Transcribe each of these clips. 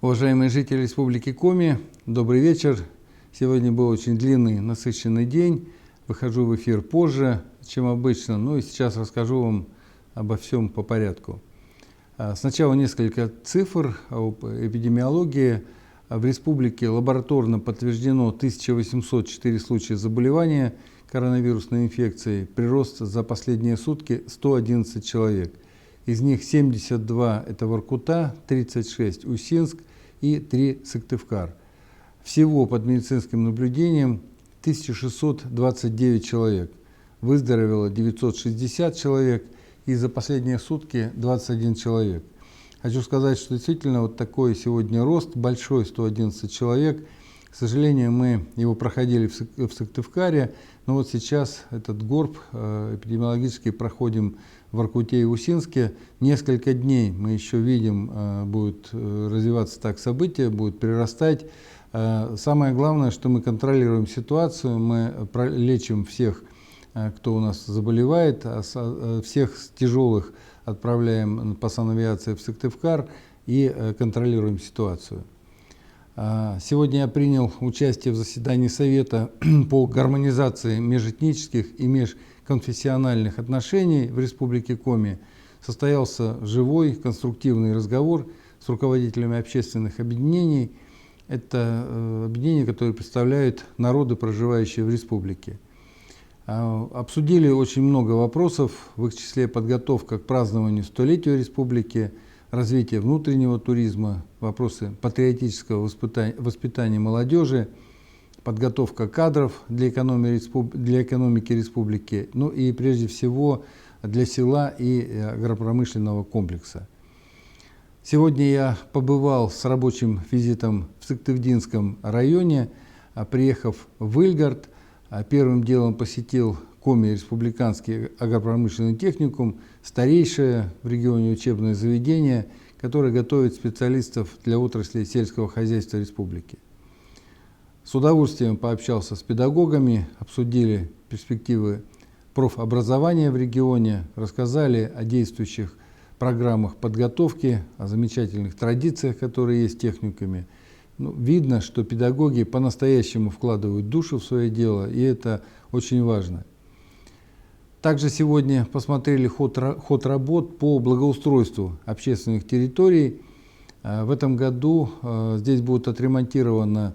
Уважаемые жители Республики Коми, добрый вечер. Сегодня был очень длинный, насыщенный день. Выхожу в эфир позже, чем обычно. Ну и сейчас расскажу вам обо всем по порядку. Сначала несколько цифр об эпидемиологии. В республике лабораторно подтверждено 1804 случая заболевания коронавирусной инфекцией. Прирост за последние сутки 111 человек. Из них 72 – это Воркута, 36 – Усинск и 3 – Сыктывкар. Всего под медицинским наблюдением 1629 человек. Выздоровело 960 человек и за последние сутки 21 человек. Хочу сказать, что действительно вот такой сегодня рост, большой, 111 человек. К сожалению, мы его проходили в Сыктывкаре, но вот сейчас этот горб эпидемиологический проходим в Воркуте и Усинске. Несколько дней мы еще видим, будет развиваться так события, будет прирастать. Самое главное, что мы контролируем ситуацию, мы лечим всех, кто у нас заболевает, всех тяжелых отправляем по санавиации в Сыктывкар и контролируем ситуацию. Сегодня я принял участие в заседании Совета по гармонизации межэтнических и межконфессиональных отношений в Республике Коми. Состоялся живой, конструктивный разговор с руководителями общественных объединений. Это объединения, которые представляют народы, проживающие в республике. Обсудили очень много вопросов, в их числе подготовка к празднованию столетия республики, развитие внутреннего туризма, вопросы патриотического воспитания молодежи, подготовка кадров для экономики республики, ну и прежде всего для села и агропромышленного комплекса. Сегодня я побывал с рабочим визитом в Сыктывдинском районе, приехав в Ильгард. Первым делом посетил Коми республиканский агропромышленный техникум, старейшее в регионе учебное заведение, которое готовит специалистов для отрасли сельского хозяйства республики. С удовольствием пообщался с педагогами, обсудили перспективы профобразования в регионе, рассказали о действующих программах подготовки, о замечательных традициях, которые есть в техникуме. Видно, что педагоги по-настоящему вкладывают душу в свое дело, и это очень важно. Также сегодня посмотрели ход работ по благоустройству общественных территорий. В этом году здесь будет отремонтирована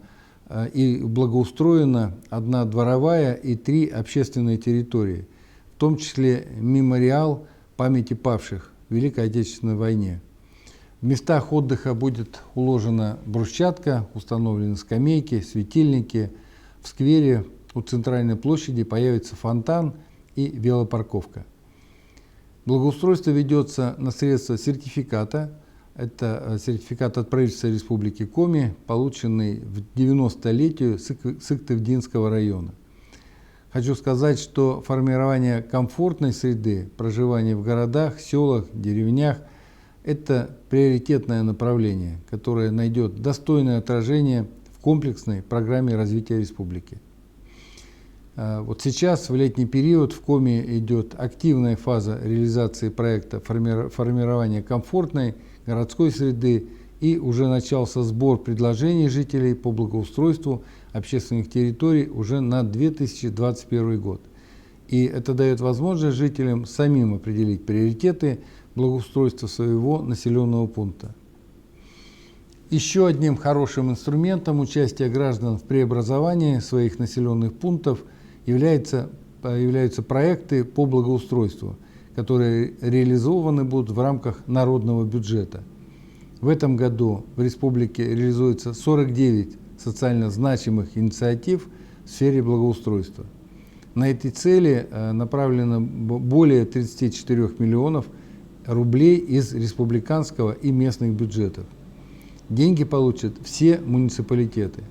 и благоустроена 1 дворовая и 3 общественные территории, в том числе мемориал памяти павших в Великой Отечественной войне. В местах отдыха будет уложена брусчатка, установлены скамейки, светильники. В сквере у центральной площади появится фонтан и велопарковка. Благоустройство ведется на средства сертификата. Это сертификат от правительства Республики Коми, полученный в 90-летию Сыктывдинского района. Хочу сказать, что формирование комфортной среды проживания в городах, селах, деревнях – это приоритетное направление, которое найдет достойное отражение в комплексной программе развития республики. Вот сейчас, в летний период, в Коми идет активная фаза реализации проекта формирования комфортной городской среды, и уже начался сбор предложений жителей по благоустройству общественных территорий уже на 2021 год. И это дает возможность жителям самим определить приоритеты благоустройства своего населенного пункта. Еще одним хорошим инструментом участия граждан в преобразовании своих населенных пунктов являются проекты по благоустройству, которые реализованы будут в рамках народного бюджета. В этом году в республике реализуется 49 социально значимых инициатив в сфере благоустройства. На эти цели направлено более 34 миллионов рублей из республиканского и местных бюджетов. Деньги получат все муниципалитеты.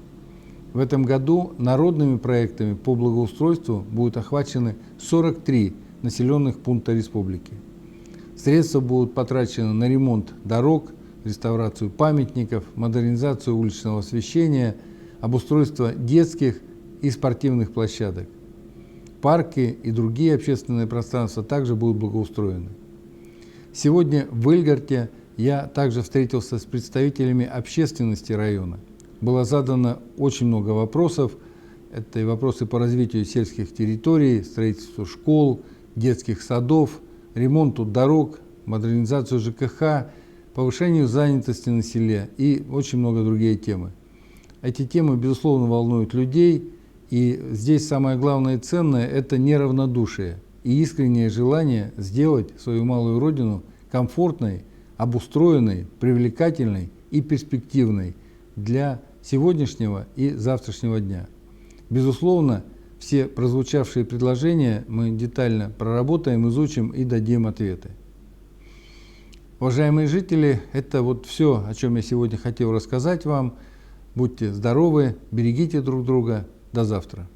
В этом году народными проектами по благоустройству будут охвачены 43 населенных пункта республики. Средства будут потрачены на ремонт дорог, реставрацию памятников, модернизацию уличного освещения, обустройство детских и спортивных площадок. Парки и другие общественные пространства также будут благоустроены. Сегодня в Ильгарде Я также встретился с представителями общественности района. Было задано очень много вопросов. Это и вопросы по развитию сельских территорий, строительству школ, детских садов, ремонту дорог, модернизацию ЖКХ, повышению занятости на селе и очень много другие темы. Эти темы, безусловно, волнуют людей, и здесь самое главное и ценное – это неравнодушие и искреннее желание сделать свою малую родину комфортной, обустроенной, привлекательной и перспективной для сегодняшнего и завтрашнего дня. Безусловно, все прозвучавшие предложения мы детально проработаем, изучим и дадим ответы. Уважаемые жители, это вот все, о чем я сегодня хотел рассказать вам. Будьте здоровы, берегите друг друга. До завтра.